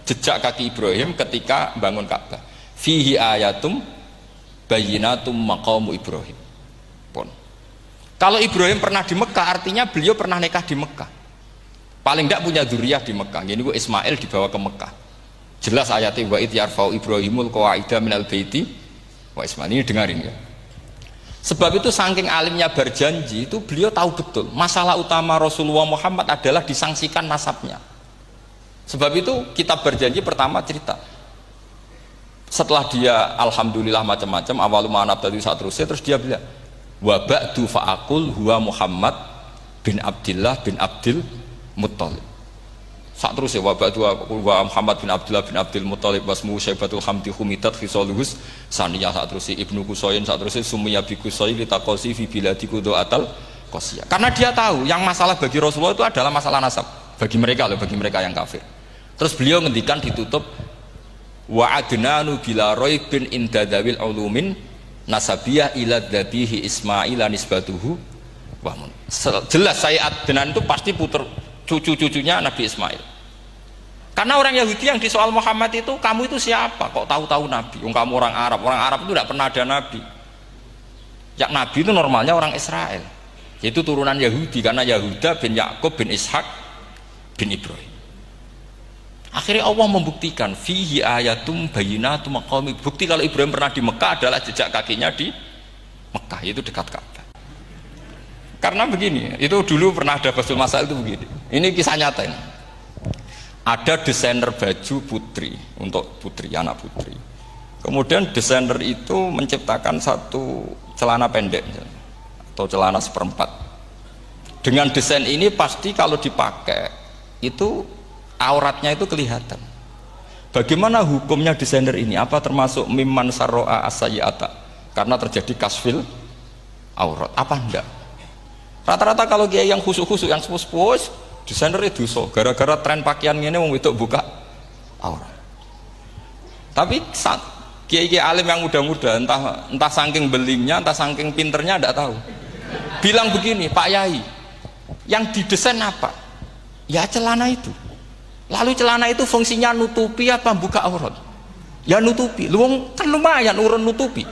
jejak kaki Ibrahim ketika bangun Ka'bah. Fihi ayatum bayyinatum maqamu Ibrahim. Pun. Kalau Ibrahim pernah di Mekah, artinya beliau pernah nikah di Mekah. Paling tidak punya dzurriyyah di Mekah. Ini gua Ismail dibawa ke Mekah. Jelas ayatnya wa id yarfa'u Ibrahimul qawaida minal baiti wa Ismail. Ini dengarin ya. Sebab itu saking alimnya berjanji itu beliau tahu betul masalah utama Rasulullah Muhammad adalah disangsikan nasabnya. Sebab itu kitab berjanji pertama cerita setelah dia alhamdulillah macam-macam awalu ma'anab tadi saat terus dia bilang wa ba'du fa'akul huwa Muhammad bin Abdillah bin Abdil Muttalib. Saat terus ya wa ba'du wa Muhammad bin Abdullah bin Abdil Muttalib wasmu syaibatul hamdi humitat khisaluhus saniyah. Saat terus ibnu Kusoyin, saat terus sumiyya bi Kusoy litaqosi fi biladi kudu'atal qosiyah. Karena dia tahu yang masalah bagi Rasulullah itu adalah masalah nasab bagi mereka loh, bagi mereka yang kafir. Terus beliau ngendikan ditutup wa adnanu bila raibin indadawil ulumin nasabiyah ila dhabihi Ismail nisbatuhu wa mun. Jelas saya Adnan itu pasti puter cucu-cucunya Nabi Ismail. Karena orang Yahudi yang disoal Muhammad itu, kamu itu siapa? Kok tahu-tahu Nabi? Kamu orang Arab itu tidak pernah ada Nabi. Yang Nabi itu normalnya orang Israel, yaitu turunan Yahudi, karena Yahuda bin Yakub bin Ishak bin Ibrahim. Akhirnya Allah membuktikan fihi ayatum bayyinatum maqami. Bukti kalau Ibrahim pernah di Mekah adalah jejak kakinya di Mekah, itu dekat Ka'bah. Karena begini, itu dulu pernah ada Basul Masail itu begini. Ini kisah nyata ini. Ada desainer baju putri untuk putri, anak putri. Kemudian desainer itu menciptakan satu celana pendek atau celana seperempat. Dengan desain ini pasti kalau dipakai itu auratnya itu kelihatan. Bagaimana hukumnya desainer ini? Apa termasuk mimman sarro'a as-sayyi'ata? Karena terjadi kasfil aurat. Apa enggak? Rata-rata kalau kiai yang khusuk-khusuk, yang sepuh-sepuh, desainer itu so, gara-gara tren pakaian ini mau itu buka aurat. Tapi kiai-kiai alim yang muda-muda, entah saking belingnya, entah saking pinternya, tidak tahu. Bilang begini, Pak Yai, yang didesain apa? Ya celana itu. Lalu celana itu fungsinya nutupi apa buka aurat? Ya nutupi. Lu kan lumayan urun nutupi.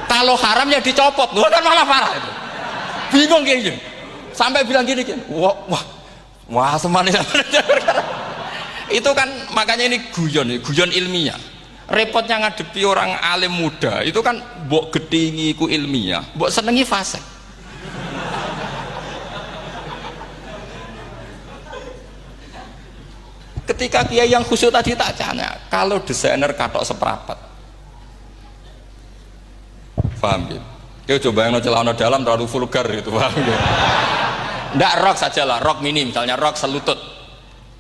Kalau haram ya dicopot, lu kan malah parah itu. Bingung gini, sampai bilang gini, wah semanis. Itu kan makanya ini guyon ilmiah. Repotnya ngadepi orang alim muda, itu kan mbok gedhingi ku ilmiah, mbok senengi fasik. Ketika kiai yang khusyuk tadi tak tanya, kalau desainer katok seperapat, paham gitu? Kita coba yang celana dalam terlalu vulgar gitu, paham gitu? Nggak rok saja lah, rok mini misalnya, rok selutut.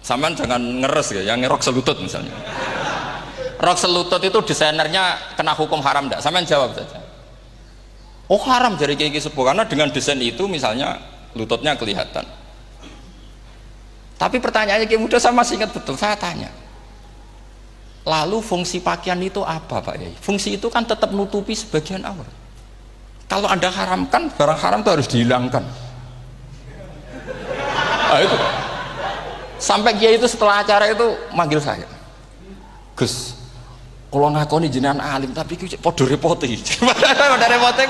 Sampean jangan ngeres ya, yang rok selutut misalnya. Rok selutut itu desainernya kena hukum haram enggak? Sampean jawab saja. Oh haram dari kiai sepuh, karena dengan desain itu misalnya lututnya kelihatan. Tapi pertanyaannya kiai muda saya masih ingat betul, saya tanya. Lalu fungsi pakaian itu apa Pak Yai? Fungsi itu kan tetap nutupi sebagian aurat. Kalau Anda haramkan, barang haram itu harus dihilangkan. Nah, itu. Sampai kiai itu setelah acara itu manggil saya. Gus, kalau ngakoni jenengan alim tapi podo repoti. Podo repoti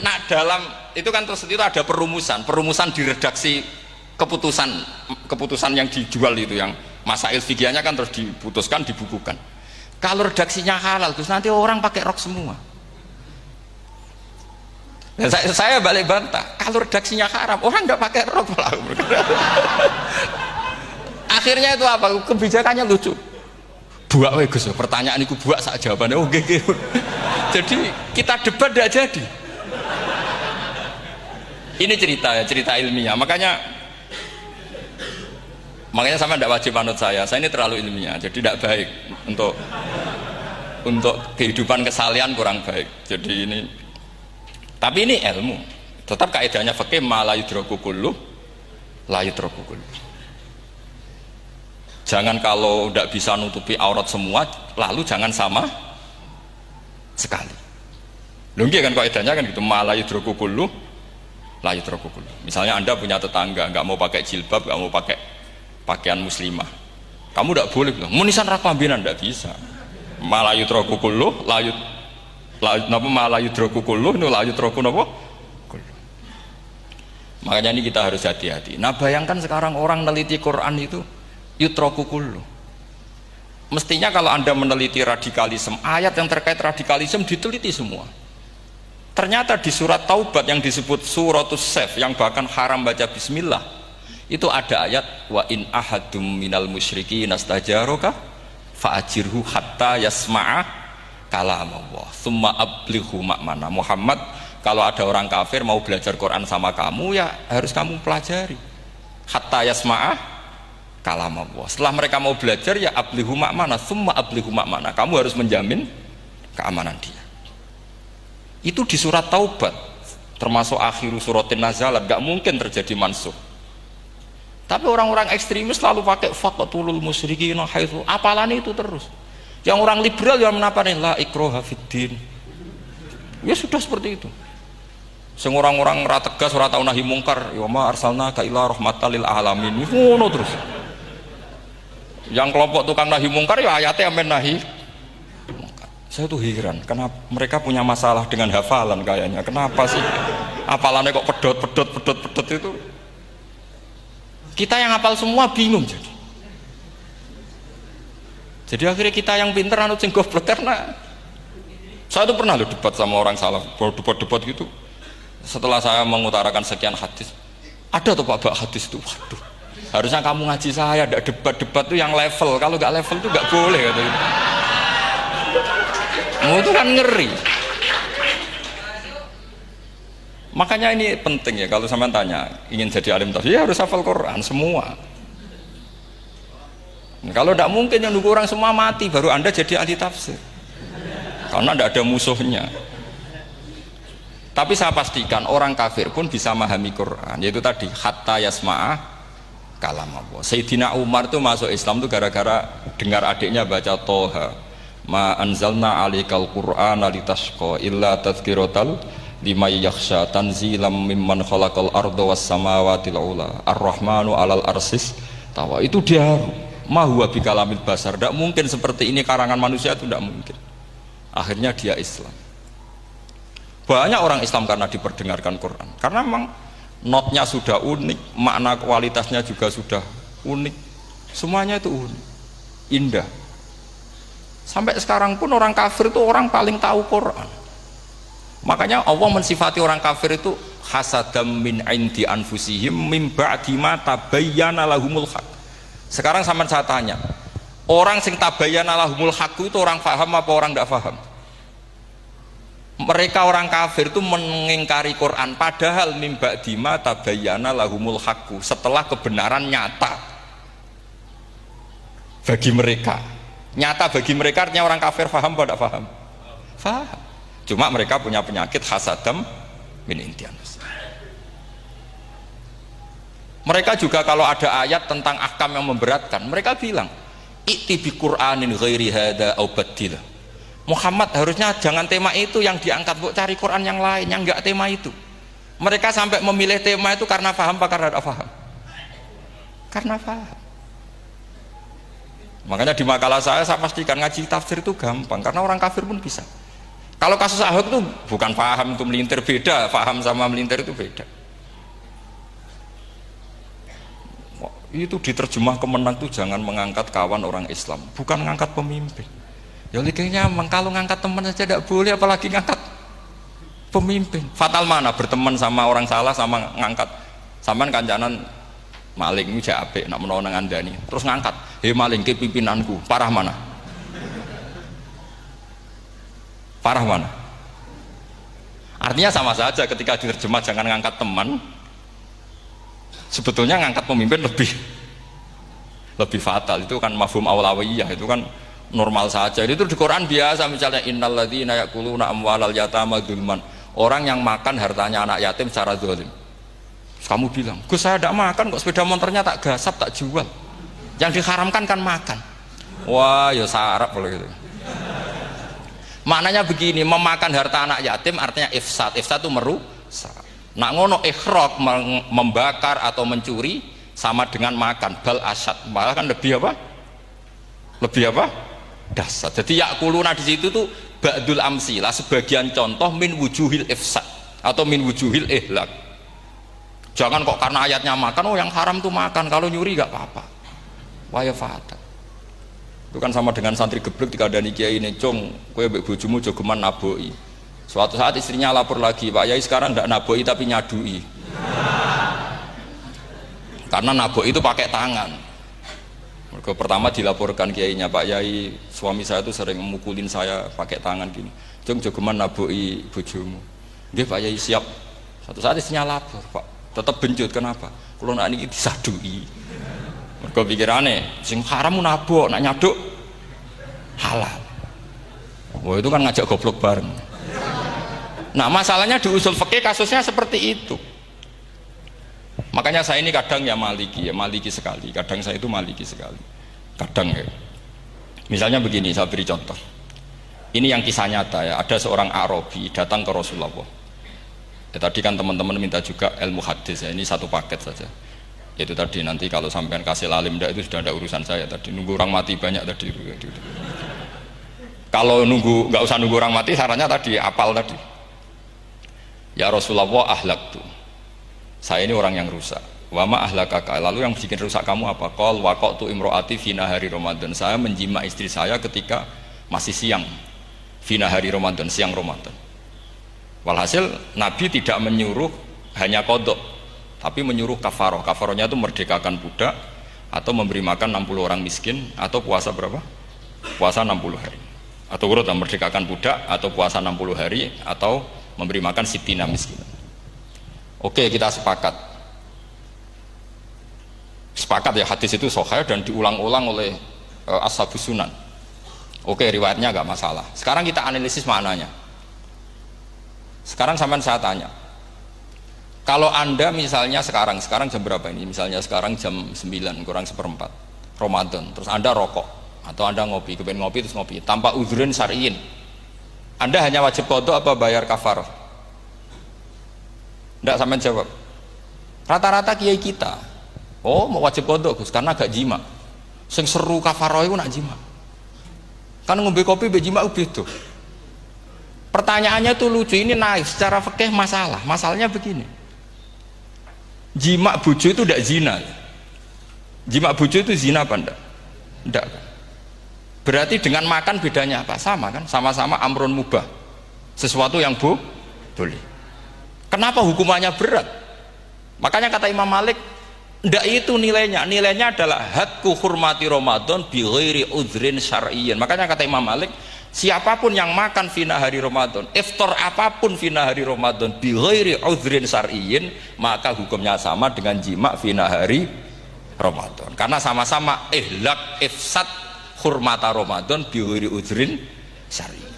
nak dalam itu kan terus itu ada perumusan di redaksi keputusan yang dijual itu, yang masail fikihnya kan terus diputuskan, dibukukan. Kalau redaksinya halal Gus, nanti orang pakai rok semua. Dan saya balik bantah, kalau redaksinya haram orang nggak pakai rok. Akhirnya itu apa? Kebijakannya lucu. Buak we Gus, pertanyaan itu buak sak jawabannya oke. Jadi kita debat tidak jadi. Ini cerita ilmiah. Makanya sama tidak wajib anut saya ini terlalu ilmiah, jadi tidak baik untuk kehidupan kesalian, kurang baik. Jadi ini, tapi ini ilmu, tetap kaidahnya fikih ma la yudraku kullu la yudraku kullu. Jangan kalau tidak bisa nutupi aurat semua, lalu jangan sama sekali. Lho nggih kan kaidahnya kan gitu, ma la yudraku kullu la yutraku kulluh. Misalnya Anda punya tetangga nggak mau pakai jilbab, nggak mau pakai pakaian muslimah, kamu tidak boleh bilang munisan raklambinan, tidak bisa. Ma la yutraku kulluh, ma la yutraku kulluh, la yutraku napa kulluh. Makanya ini kita harus hati-hati. Nah bayangkan sekarang orang meneliti Quran itu yutraku kulluh. Mestinya kalau Anda meneliti radikalisme, ayat yang terkait radikalisme diteliti semua. Ternyata di surat Taubat yang disebut suratus Saif, yang bahkan haram baca bismillah, itu ada ayat wa in ahadum minal musyriki nastajaroka fa'ajirhu hatta yasma'a kalamullah thumma ablighu ma'mana. Muhammad, kalau ada orang kafir mau belajar Quran sama kamu, ya harus kamu pelajari hatta yasma'a kalamullah. Setelah mereka mau belajar, ya ablighu ma'mana, thumma ablighu ma'mana, kamu harus menjamin keamanan dia. Itu di surat Taubat, termasuk akhiru suratin nazalat, gak mungkin terjadi mansuh. Tapi orang-orang ekstremis selalu pakai faqatulul musyrikin haitsu, apalan itu terus. Yang orang liberal yang menapani la ikraha fiddin, ya sudah seperti itu. Sing orang-orang ora tegas, ora tau nahi mungkar, ya ma arsalnaka illa rahmatan lil alamin, ngono terus. Yang kelompok tukang nahi mungkar ya ayatnya amen nahi. Saya tuh heran, kenapa mereka punya masalah dengan hafalan kayaknya. Kenapa sih hafalannya kok pedot itu? Kita yang hafal semua bingung jadi. Jadi akhirnya kita yang pinter anut sing goblok, karena saya tuh pernah loh debat sama orang salaf, debat gitu. Setelah saya mengutarakan sekian hadis, ada tuh Pak hadis itu, waduh, harusnya kamu ngaji saya, tidak debat tuh yang level. Kalau nggak level tuh nggak boleh katanya. Itu kan ngeri. Makanya ini penting ya, kalau sampean tanya ingin jadi alim tafsir, ya harus hafal Quran semua. Kalau tidak mungkin yang nunggu orang semua mati baru Anda jadi ahli tafsir, karena tidak ada musuhnya. Tapi saya pastikan orang kafir pun bisa memahami Quran, yaitu tadi hatta yasma'a kalam Allah. Sayyidina Umar tuh masuk Islam tuh gara-gara dengar adiknya baca Toha, ma anzalna alikal qur'ana litashqa illa tadhkiratal liman yakhsha tanzilam mimman khalaqal arda was samawati ula ar-rahmanu alal arsis tawa. Itu dia ma huwa bikalamil basar, tidak mungkin seperti ini karangan manusia, itu tidak mungkin. Akhirnya dia Islam. Banyak orang Islam karena diperdengarkan Quran, karena memang notnya sudah unik, makna kualitasnya juga sudah unik, semuanya itu unik, indah. Sampai sekarang pun orang kafir itu orang paling tahu Quran. Makanya Allah mensifati orang kafir itu hasadam min indi anfusihim mim ba'di ma tabayyana lahumul haq. Sekarang sama saya tanya, orang sing tabayyana lahumul haq itu orang paham apa orang tidak paham? Mereka orang kafir itu mengingkari Quran, padahal mim ba'di ma tabayyana lahumul haq, setelah kebenaran nyata bagi mereka. Nyata bagi mereka artinya orang kafir paham atau tidak paham? Paham. Cuma mereka punya penyakit hasadam min intian. Mereka juga kalau ada ayat tentang ahkam yang memberatkan, mereka bilang i'ti bi Qur'anin ghairi hada au badil. Muhammad harusnya jangan tema itu yang diangkat, bu, cari Quran yang lain yang enggak tema itu. Mereka sampai memilih tema itu karena paham apa karena tidak paham? Karena paham. Makanya di makalah saya pastikan ngaji tafsir itu gampang, karena orang kafir pun bisa. Kalau kasus Ahok itu bukan paham itu melintir, beda, paham sama melintir itu beda. Itu diterjemah kemenang tuh jangan mengangkat kawan orang Islam, bukan mengangkat pemimpin. Ya likanya kalau ngangkat teman saja tidak boleh, apalagi ngangkat pemimpin. Fatal mana berteman sama orang salah sama ngangkat. Saman kancanan maling ini apik nak menawa nang andani terus ngangkat, "Hei maling ke pimpinanku." Parah mana? Parah mana? Artinya sama saja ketika diterjemah jangan ngangkat teman, sebetulnya ngangkat pemimpin lebih fatal. Itu kan mafhum awlawiyah, itu kan normal saja. Itu di Quran biasa, misalnya innalladzina ya'kuluna amwalal yatama dzulman, orang yang makan hartanya anak yatim secara zalim. Kamu bilang, "Gus, saya tidak makan kok, sepeda motornya tak gasap, tak jual." Yang diharamkan kan makan. Wah, ya sarap kalau gitu. Maknanya begini, memakan harta anak yatim artinya ifsad. Ifsad itu merusak. Nak ngono ikhraq membakar atau mencuri sama dengan makan, bal asad, malah kan lebih apa? Lebih apa? Dasar. Jadi yakuluna di situ tuh ba'dul amsilah, sebagian contoh min wujuhil ifsad atau min wujuhil ihlak. Jangan kok karena ayatnya makan, oh yang haram tuh makan, kalau nyuri gak apa-apa. Waya fata. Itu kan sama dengan santri geblek dikandani kiai ini, "Cung, kowe mbek bojomu jogeman naboi." Suatu saat istrinya lapor lagi, "Pak Yai sekarang ndak naboi tapi nyadui." Karena naboi itu pakai tangan. Mereka pertama dilaporkan kiainya, "Pak Yai, suami saya itu sering memukulin saya pakai tangan gini. Cung, jogeman naboi bojomu." "Nggih Pak Yai, siap." Suatu saat istrinya lapor, "Pak, tetap benjut, kenapa? Kulo nak niki disadui." Mereka pikirannya, sing haram nabok, nak nyaduk halal. Wah itu kan ngajak goblok bareng. Nah masalahnya di usul fikih kasusnya seperti itu. Makanya saya ini kadang ya maliki sekali. Kadang saya itu maliki sekali. Kadang ya. Misalnya begini, saya beri contoh. Ini yang kisah nyata ya. Ada seorang Arabi datang ke Rasulullah. Ya, tadi kan teman-teman minta juga ilmu hadis ya. Ini satu paket saja. Itu tadi nanti kalau sampean kasih lalim itu sudah ada urusan saya tadi. Nunggu orang mati banyak tadi. Kalau nggak usah nunggu orang mati, sarannya tadi apal tadi. Ya Rasulullah, ahlak tuh. Saya ini orang yang rusak. Wama ahlakaka. Lalu yang bikin rusak kamu apa? Qol waqatu imro'ati fina hari Ramadan. Saya menjima istri saya ketika masih siang. Fina hari Ramadan, siang Ramadan. Walhasil Nabi tidak menyuruh hanya kodok, tapi menyuruh kafaroh. Kafarohnya itu merdekakan budak, atau memberi makan 60 orang miskin, atau puasa berapa? Puasa 60 hari. Atau urut merdekakan budak, atau puasa 60 hari, atau memberi makan sitina miskin. Oke, kita sepakat ya hadis itu sahih dan diulang-ulang oleh ashabus sunan. Oke, riwayatnya agak masalah. Sekarang kita analisis maknanya. Sekarang sampean saya tanya, kalau anda misalnya sekarang jam berapa ini? Misalnya sekarang jam 9 kurang seperempat Ramadan, terus anda rokok atau anda ngopi, kepengen ngopi terus ngopi tanpa udhrin syar'iin, anda hanya wajib qadha apa bayar kafarah? Tidak sampean jawab. Rata-rata kiai kita, oh mau wajib qadha Gus karena gak jima. Sing seru kafarah itu nak jima. Kan ngombe kopi be jima beda. Pertanyaannya tuh lucu, ini naif secara fikih masalah. Masalahnya begini. Jima bojo itu tidak zina. Jima bojo itu zina apa enggak? Enggak. Berarti dengan makan bedanya apa? Sama kan? Sama-sama amrun mubah. Sesuatu yang boleh. Kenapa hukumannya berat? Makanya kata Imam Malik, ndak itu nilainya. Nilainya adalah hadku hurmati Ramadan bi ghairi udhrin syar'iyyin. Makanya kata Imam Malik, siapapun yang makan fina hari Ramadan, iftar apapun fina hari Ramadan bi ghairi udhrin syar'iyyin, maka hukumnya sama dengan jima fina hari Ramadan. Karena sama-sama ihlak ifsad hurmata Ramadan bi ghairi udhrin syar'iyyin.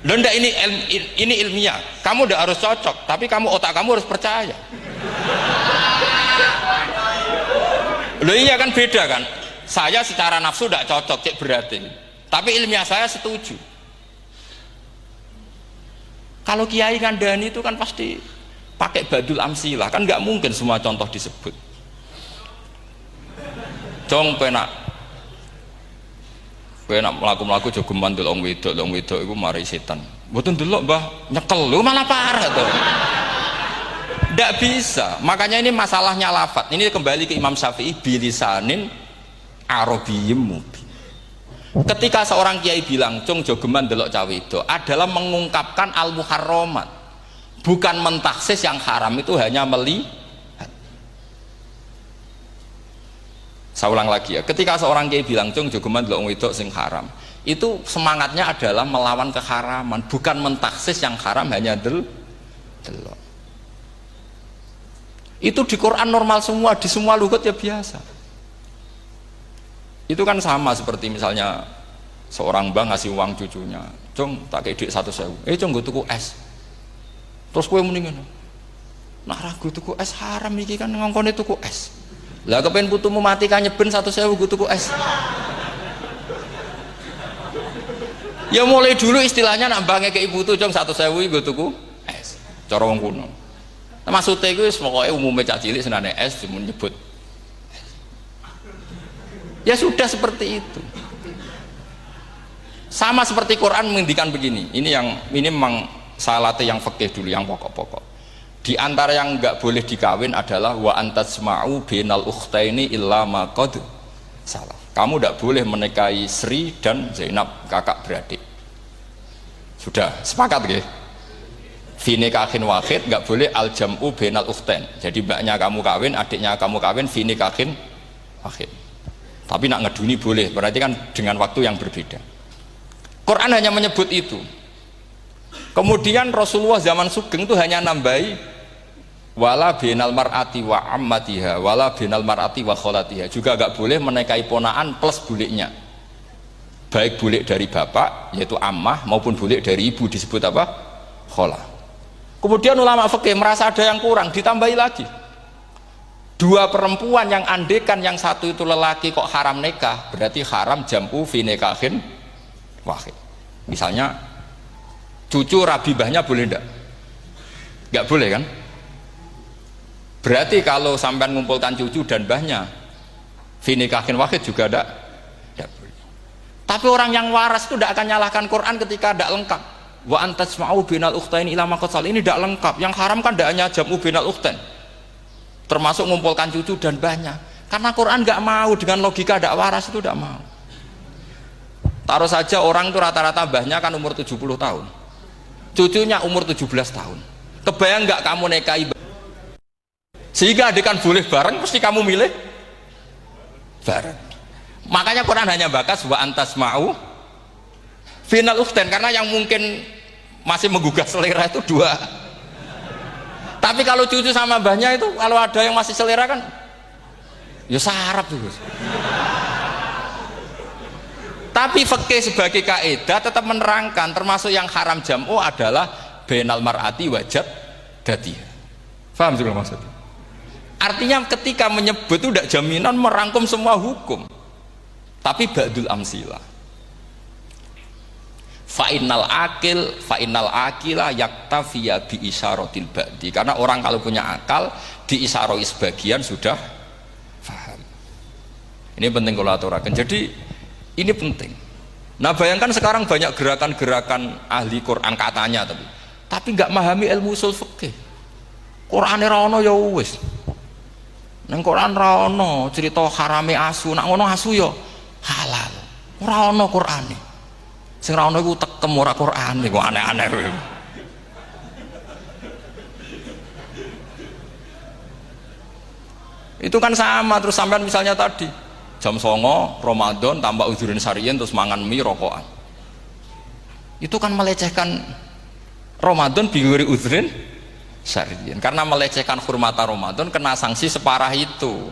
Loh enggak, ini ilmiah. Kamu udah harus cocok, tapi otak kamu harus percaya. Loh iya kan beda kan? Saya secara nafsu tidak cocok, cek berarti. Tapi ilmiah saya setuju. Kalau Kiai Kandani itu kan pasti pakai badul amsilah, kan nggak mungkin semua contoh disebut. Jong penak melaku-melaku jogeman delok wedok itu mari setan. Mboten delok Mbah, nyekel lho malah parah tuh. Ndak bisa. Makanya ini masalahnya lafat. Ini kembali ke Imam Syafi'i bilisanin arabiyyim mubin. Ketika seorang kiai bilang cung jogeman delok cawe itu adalah mengungkapkan al-muharramat. Bukan mentaksis yang haram itu hanya melihat. Saya ulang lagi ya, ketika seorang kiai bilang cung jogeman delok wedok sing haram, itu semangatnya adalah melawan keharaman, bukan mentaksis yang haram hanya delok. Itu di Quran normal semua, di semua lugat ya biasa. Itu kan sama seperti misalnya seorang bang ngasih uang cucunya, cung tak kayak duit 100.000, cung gue tuku es, terus gue mendingan nah ragu tuku es haram iki kan ngongkone tuku es. Lah kepen putumu mati kan nyeben 100.000 gue tuku es. Ya mulai dulu istilahnya nambangnya ke ibu tuh jong 1.000 gue tuku es cara wong kuno. Nah, maksudnya itu pokoknya umumnya cak cilik senane es cuma nyebut ya sudah seperti itu. Sama seperti Quran menghentikan begini, ini memang salate yang fikih dulu, yang pokok-pokok. Di antara yang nggak boleh dikawin adalah wa antasma'u bainal ukhtaini illa ma qad salaf. Kamu tidak boleh menikahi Sri dan Zainab, kakak beradik. Sudah sepakat ya? Fi nikahin wahid nggak boleh al jam'u bainal ukhtain. Jadi mbaknya kamu kawin, adiknya kamu kawin, fi nikahin wahid. Tapi nak ngeduni boleh, berarti kan dengan waktu yang berbeda. Quran hanya menyebut itu. Kemudian Rasulullah zaman Sugeng itu hanya nambahi wala binal mar'ati wa ammatiha wala binal mar'ati wa kholatiha, juga agak boleh menikahi ponaan plus buliknya, baik bulik dari bapak yaitu ammah maupun bulik dari ibu disebut apa? Kholah. Kemudian ulama fikih merasa ada yang kurang, ditambahi lagi dua perempuan yang andekan yang satu itu lelaki kok haram nikah, berarti haram jam'u fi nikahin wahid. Misalnya cucu rabibahnya boleh enggak? Enggak boleh kan? Berarti kalau sampai mengumpulkan cucu dan mbahnya fi nikahin wahid juga enggak boleh. Tapi orang yang waras itu tidak akan nyalahkan Quran ketika tidak lengkap. Wa antasma'u binal ukhtain ila ma qad sal, ini tidak lengkap. Yang haram kan tidak hanya jam'u binal ukhtain, termasuk mengumpulkan cucu dan mbahnya. Karena Quran nggak mau dengan logika tidak waras, itu tidak mau. Taruh saja orang itu rata-rata mbahnya kan umur 70 tahun, cucunya umur 17 tahun. Kebayang nggak kamu nikahi sehingga adik kan boleh bareng, pasti kamu milih bareng. Makanya Quran hanya bakas wa antasma'u final ukhtain, karena yang mungkin masih menggugah selera itu dua. Tapi kalau cucu sama mbahnya itu, kalau ada yang masih selera kan ya sarap tuh. Tapi fikih sebagai kaidah tetap menerangkan termasuk yang haram jam'u adalah bainal mar'ati wajad datiha. Paham juga maksudnya? Artinya ketika menyebut itu tidak jaminan merangkum semua hukum, tapi ba'dul amsilah. Fa'innal akila yaktafiya bi isyaratil ba'di, karena orang kalau punya akal diisyarai sebagian sudah paham. Ini penting kalau aturakan. Jadi ini penting. Nah bayangkan sekarang banyak gerakan-gerakan ahli Quran katanya, tapi nggak memahami ilmu usul fikih. Qur'ane ra ono ya wis. Nang Quran ra ono cerita harame asu, nak ngono asu ya halal. Ora ono Qur'ane. Sing ra ono iku tekem ora Qur'ane, kok aneh-aneh kowe. Itu kan sama, terus sampean misalnya tadi jam 09.00 Ramadan tambah udzurin syariyin terus mangan mie rokokan. Itu kan melecehkan Ramadan biguri udzurin syariyin, karena melecehkan hurmata Ramadan kena sanksi separah itu.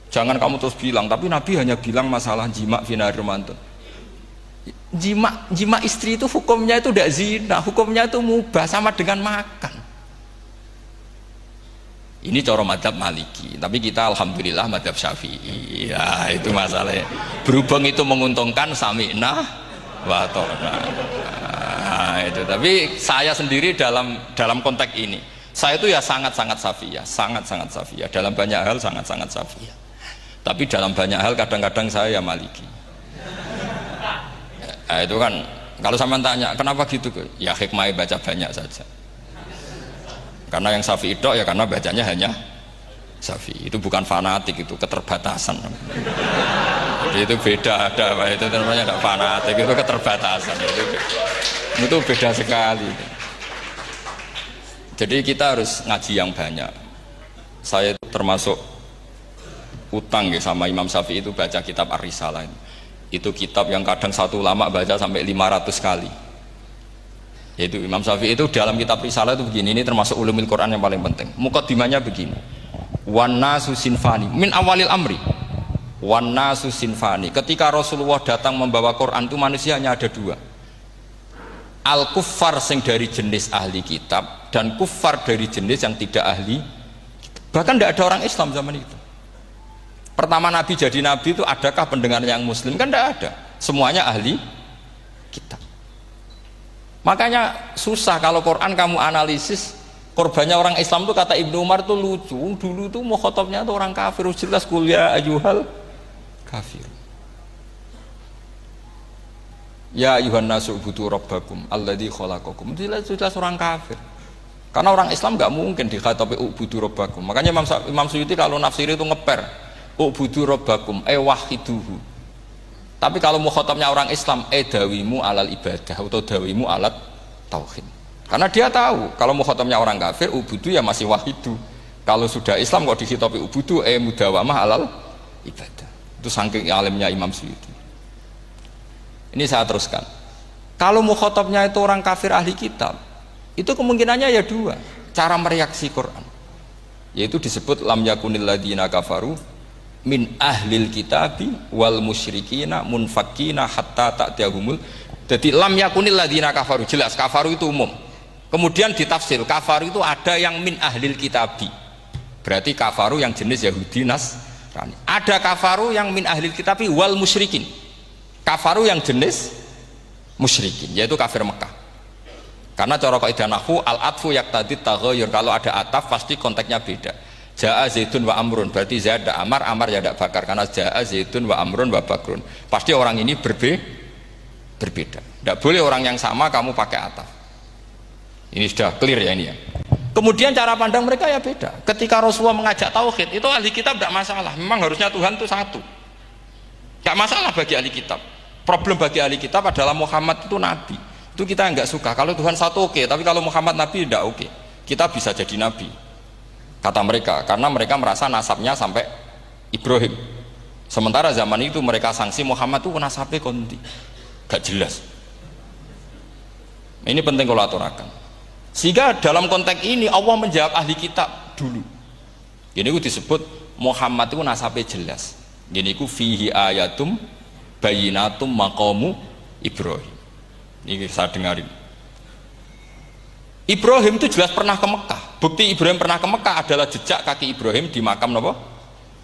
Jangan kamu terus bilang tapi Nabi hanya bilang masalah jima fina Ramadan. Jima istri itu hukumnya itu tidak zina, hukumnya itu mubah, sama dengan makan. Ini cara madhab Maliki, tapi kita alhamdulillah madhab Syafi'i. Ya itu masalahnya. Berhubung itu menguntungkan sami'na wa ta'na. Nah, itu. Tapi saya sendiri dalam konteks ini, saya itu ya sangat-sangat Syafi'iyah. Dalam banyak hal sangat-sangat Syafi'iyah. Tapi dalam banyak hal kadang-kadang saya ya Maliki. Nah, itu kan kalau sama tanya kenapa gitu, ya hikmah baca banyak saja. Karena yang Syafi'i itu ya karena bacanya hanya Syafi'i, itu bukan fanatik, itu keterbatasan. Jadi itu beda, itu namanya tidak fanatik, itu keterbatasan. Itu beda sekali. Jadi kita harus ngaji yang banyak. Saya itu termasuk utang ya sama Imam Syafi'i itu baca kitab Ar-Risalah. Itu kitab yang kadang satu ulama baca sampai 500 kali. Yaitu Imam Syafi'i itu dalam kitab Risalah itu begini, ini termasuk ulumul Quran yang paling penting. Muqaddimahnya begini. Wan nasu sinfani min awalil amri. Wan nasu sinfani. Ketika Rasulullah datang membawa Quran itu manusia hanya ada dua. Al kuffar sing dari jenis ahli kitab dan kuffar dari jenis yang tidak ahli kitab. Bahkan tidak ada orang Islam zaman itu. Pertama Nabi jadi Nabi itu adakah pendengar yang Muslim? Kan tidak ada. Semuanya ahli kitab. Makanya susah kalau Quran kamu analisis korbannya orang Islam tuh, kata Ibnu Umar tuh lucu. Dulu tuh mukhatabnya tuh orang kafir, jelas kuliah ayyuhal kafir. Ya ayuhan nasu ubudu rabbakum alladzi khalaqakum. Jelas orang kafir. Karena orang Islam nggak mungkin dikhatabi ubudu rabbakum. Makanya Imam Suyuti kalau nafsiri itu ngeper ubudu rabbakum wahiduhu. Tapi kalau mukhatabnya orang Islam, dawimu alal ibadah atau dawimu alat tauhid. Karena dia tahu kalau mukhatabnya orang kafir, ubudu ya masih wahidu. Kalau sudah Islam kok dikhitabi ubudu, mudawamah alal ibadah. Itu saking alimnya Imam Suyuti. Ini saya teruskan. Kalau mukhatabnya itu orang kafir ahli kitab, itu kemungkinannya ya dua cara mereaksi Quran, yaitu disebut lam yakunil ladina kafaru min ahlil kitabi wal musyrikina munfakina hatta ta'tiyahumul. Jadi lam yakunil ladina kafaru, jelas kafaru itu umum. Kemudian ditafsir kafaru itu ada yang min ahlil kitabi, berarti kafaru yang jenis Yahudi Nasrani. Ada kafaru yang min ahlil kitabi wal musyrikin, kafaru yang jenis musyrikin, yaitu kafir Mekah. Karena cara kaidah nahwu al-atfu yaqtadi taghayyur, kalau ada ataf pasti konteksnya beda. Ja'a Zaidun wa Amrun, berarti Zaid ada Amar, Amar ya ada Bakar. Karena Ja'a Zaidun wa Amrun wa Bakrun, pasti orang ini berbeda. Tidak boleh orang yang sama kamu pakai ataf. Ini sudah clear ya ini ya. Kemudian cara pandang mereka ya beda. Ketika Rasulullah mengajak tauhid, itu ahli kitab tidak masalah. Memang harusnya Tuhan itu satu, tidak masalah bagi ahli kitab. Problem bagi ahli kitab adalah Muhammad itu nabi. Itu kita nggak suka. Kalau Tuhan satu oke, tapi kalau Muhammad nabi tidak oke. Kita bisa jadi nabi, kata mereka, karena mereka merasa nasabnya sampai Ibrahim. Sementara zaman itu mereka sanksi Muhammad itu nasabnya konti, gak jelas. Ini penting kalau aturakan. Sehingga dalam konteks ini Allah menjawab ahli kitab dulu. Ini itu disebut Muhammad itu nasabnya jelas. Ini itu fihi ayatum bayinatum maqamu Ibrahim. Ini saya dengarin. Ibrahim itu jelas pernah ke Mekah. Bukti Ibrahim pernah ke Mekah adalah jejak kaki Ibrahim di makam apa?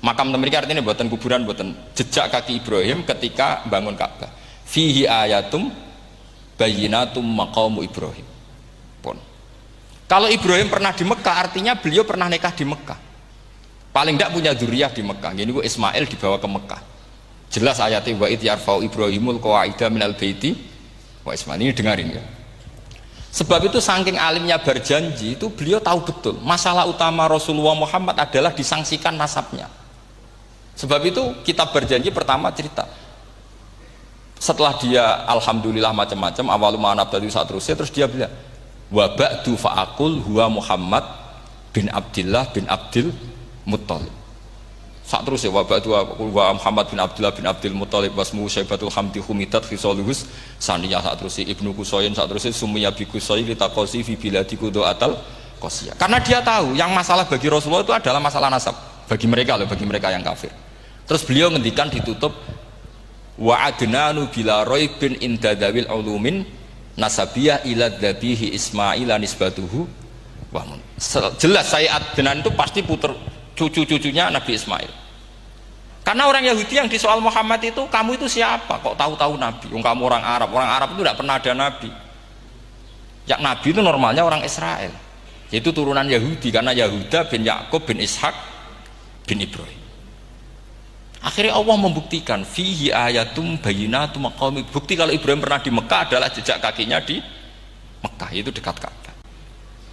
Makam mereka, artinya buatan kuburan, buatan jejak kaki Ibrahim ketika bangun Ka'bah. Fihi ayatum bayinatum maqamu Ibrahim. Pun. Kalau Ibrahim pernah di Mekah, artinya beliau pernah nikah di Mekah. Paling tidak punya dzurriyyah di Mekah. Jadi Ismail dibawa ke Mekah. Jelas ayatnya wa id yarfa'u Ibrahimul qawaida minal baiti wa Ismail. Ini dengarin ya. Sebab itu saking alimnya berjanji itu beliau tahu betul masalah utama Rasulullah Muhammad adalah disangsikan nasabnya. Sebab itu kitab berjanji pertama cerita setelah dia alhamdulillah macam-macam awal ma'anab tadi saat terus dia bilang wa ba'du fa'akul huwa Muhammad bin Abdillah bin Abdil Muttalib. Saat terus ya wa ba'du wa Muhammad bin Abdillah bin Abdil Muttalib wasmu syaibatul hamdi humidat khisaluhus saniyah. Saat terus Ibnu Qusayn, saat terus sumiyya bi Qusayn litaqasi fi biladi qudu'atal qasiyah. Karena dia tahu yang masalah bagi Rasulullah itu adalah masalah nasab bagi mereka loh, bagi mereka yang kafir. Terus beliau ngendikan ditutup wa adnanu bila raibin indadawil ulumin nasabiyah ila dhabihi Ismaila nisbatuhu wa mun. Jelas saya Adnan itu pasti puter cucu-cucunya Nabi Ismail. Karena orang Yahudi yang disoal Muhammad itu, kamu itu siapa? Kok tahu-tahu Nabi? Kamu orang Arab. Orang Arab itu tidak pernah ada Nabi. Yang Nabi itu normalnya orang Israel, yaitu turunan Yahudi, karena Yahuda bin Yakub bin Ishak bin Ibrahim. Akhirnya Allah membuktikan fihi ayatum bayinatum maqami. Bukti kalau Ibrahim pernah di Mekah adalah jejak kakinya di Mekah, itu dekat Ka'bah.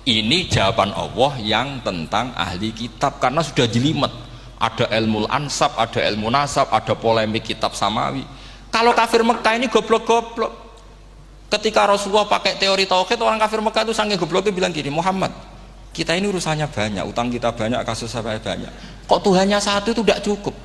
Ini jawaban Allah yang tentang ahli kitab, karena sudah jelimet. Ada ilmu ansab, ada ilmu nasab, ada polemik kitab samawi. Kalau kafir Mekah ini goblok-goblok. Ketika Rasulullah pakai teori tauhid, orang kafir Mekah itu saking gobloknya bilang gini, Muhammad, kita ini urusannya banyak, utang kita banyak, kasus saya banyak. Kok Tuhannya satu itu tidak cukup?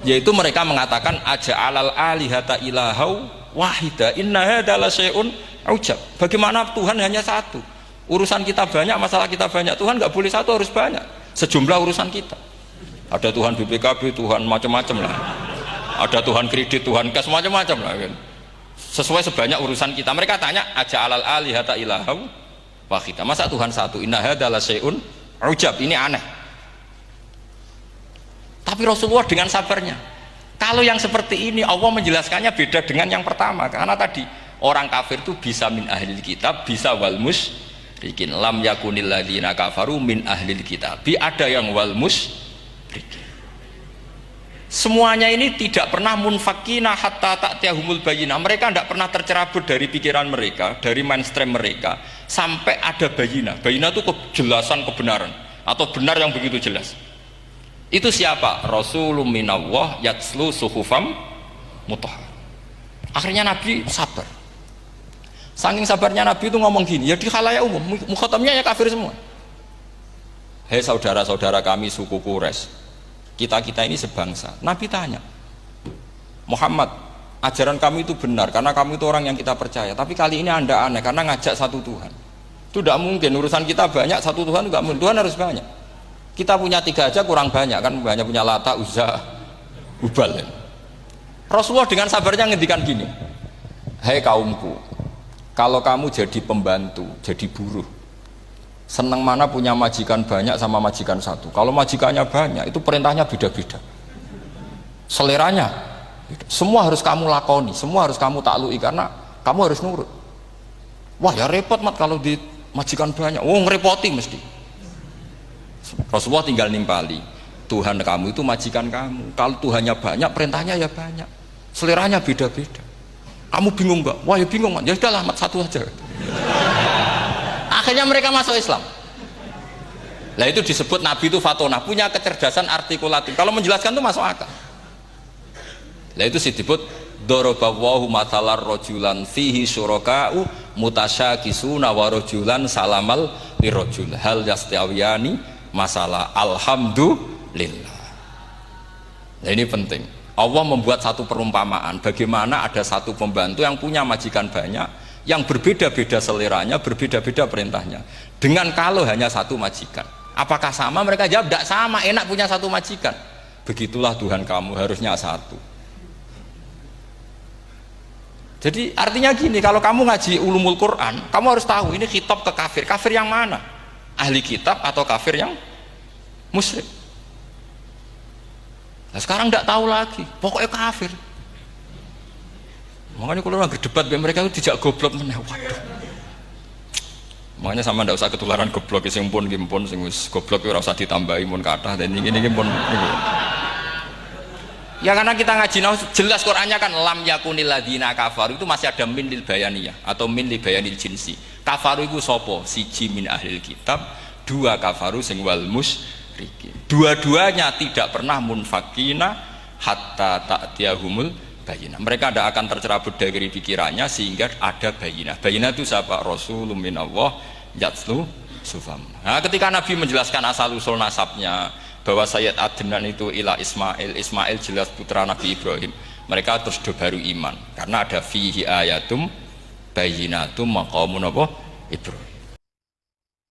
Yaitu mereka mengatakan aja'alal alihata ilahau wahida inna hadza la syai'un ujab. Bagaimana Tuhan hanya satu? Urusan kita banyak, masalah kita banyak. Tuhan nggak boleh satu, harus banyak. Sejumlah urusan kita. Ada Tuhan BPKB, Tuhan macam-macam lah. Ada Tuhan kredit, Tuhan kas, macam-macam lah kan. Sesuai sebanyak urusan kita. Mereka tanya aja'alal alihata ilahau wahida. Masa Tuhan satu? Inna hadza la syai'un ujab. Ini aneh. Tapi Rasulullah dengan sabarnya, Kalau yang seperti ini Allah menjelaskannya beda dengan yang pertama, karena tadi orang kafir itu bisa min ahlil kitab, bisa wal musyrikin. Lam yakunil ladzina kafaru min ahlil kitab. Ada yang wal musyrikin. Semuanya ini tidak pernah munfakina hatta ta'tiyahumul bayyinah. Mereka tidak pernah tercerabut dari pikiran mereka, dari mainstream mereka sampai ada bayyinah. Bayyinah itu kejelasan kebenaran atau benar yang begitu jelas. Itu siapa? Rasulun minallah yatslu suhufam mutahhar. Akhirnya Nabi sabar. Saking sabarnya Nabi itu ngomong gini, ya di khalayak umum, mukhatamnya ya kafir semua. Hei saudara-saudara kami suku Quraisy, kita ini sebangsa. Nabi tanya, Muhammad, ajaran kami itu benar karena kamu itu orang yang kita percaya. Tapi kali ini Anda aneh karena ngajak satu Tuhan. Itu tidak mungkin, urusan kita banyak, satu Tuhan juga mungkin. Tuhan harus banyak. Kita punya 3 aja kurang banyak kan, hanya punya Lata, Uzza, Hubal. Rasulullah dengan sabarnya ngendikan gini, hei kaumku, kalau kamu jadi pembantu, jadi buruh, senang mana punya majikan banyak sama majikan satu. Kalau majikannya banyak, itu perintahnya beda-beda, seleranya beda. Semua harus kamu lakoni, semua harus kamu taklui karena kamu harus nurut. Wah ya repot mat kalau di majikan banyak, oh ngerepoti mesti. Rasulullah tinggal nimpali, Tuhan kamu itu majikan kamu. Kalau Tuhannya banyak, perintahnya ya banyak, seleranya beda-beda. Kamu bingung mbak? Wah ya bingung, ya sudahlah mat satu aja. Akhirnya mereka masuk Islam. Nah itu disebut Nabi itu fatona, punya kecerdasan artikulatif. Kalau menjelaskan itu masuk akal. Nah itu disebut dorobawahu matalar rojulan fihi syuraka'u mutasyakisuna wa rojulan salamal lirojul hal yastawiyani masalah alhamdulillah. Nah ini penting. Allah membuat satu perumpamaan bagaimana ada satu pembantu yang punya majikan banyak, yang berbeda-beda seleranya, berbeda-beda perintahnya. Dengan kalau hanya satu majikan, apakah sama? Mereka jawab tidak sama, enak punya satu majikan. Begitulah Tuhan kamu, harusnya satu. Jadi artinya gini, kalau kamu ngaji ulumul Quran, kamu harus tahu ini khitab ke kafir. Kafir yang mana? Ahli kitab atau kafir yang musyrik. Nah sekarang tidak tahu lagi, pokoknya kafir. Makanya kalau orang berdebat mereka itu tidak goblok meneh. Waduh. Makanya sama tidak usah ketularan goblok, sing pun sing wis goblok ora usah ditambahi mun kathah dan ini pun. Ya karena kita ngaji jelas Qur'annya kan lam yakunil ladzina kafaru itu masih ada min lil bayaniyah atau min lil bayanil jinsi. Kafaru itu sopo? Siji min ahlil kitab, 2 kafaru sing wal musyrikin. Dua-duanya tidak pernah munfakina hatta ta'tiyahumul bayyinah. Mereka tidak akan tercerabut dari pikirannya sehingga ada bayyinah. Bayyinah itu siapa? Rasulun minallah yatslu sufam. Nah, ketika Nabi menjelaskan asal usul nasabnya bahwa Sayyid Adnan itu ila Ismail, Ismail jelas putra Nabi Ibrahim. Mereka terus baru iman karena ada fihi ayatum bayyinatum maqamun apa? Ibrahim.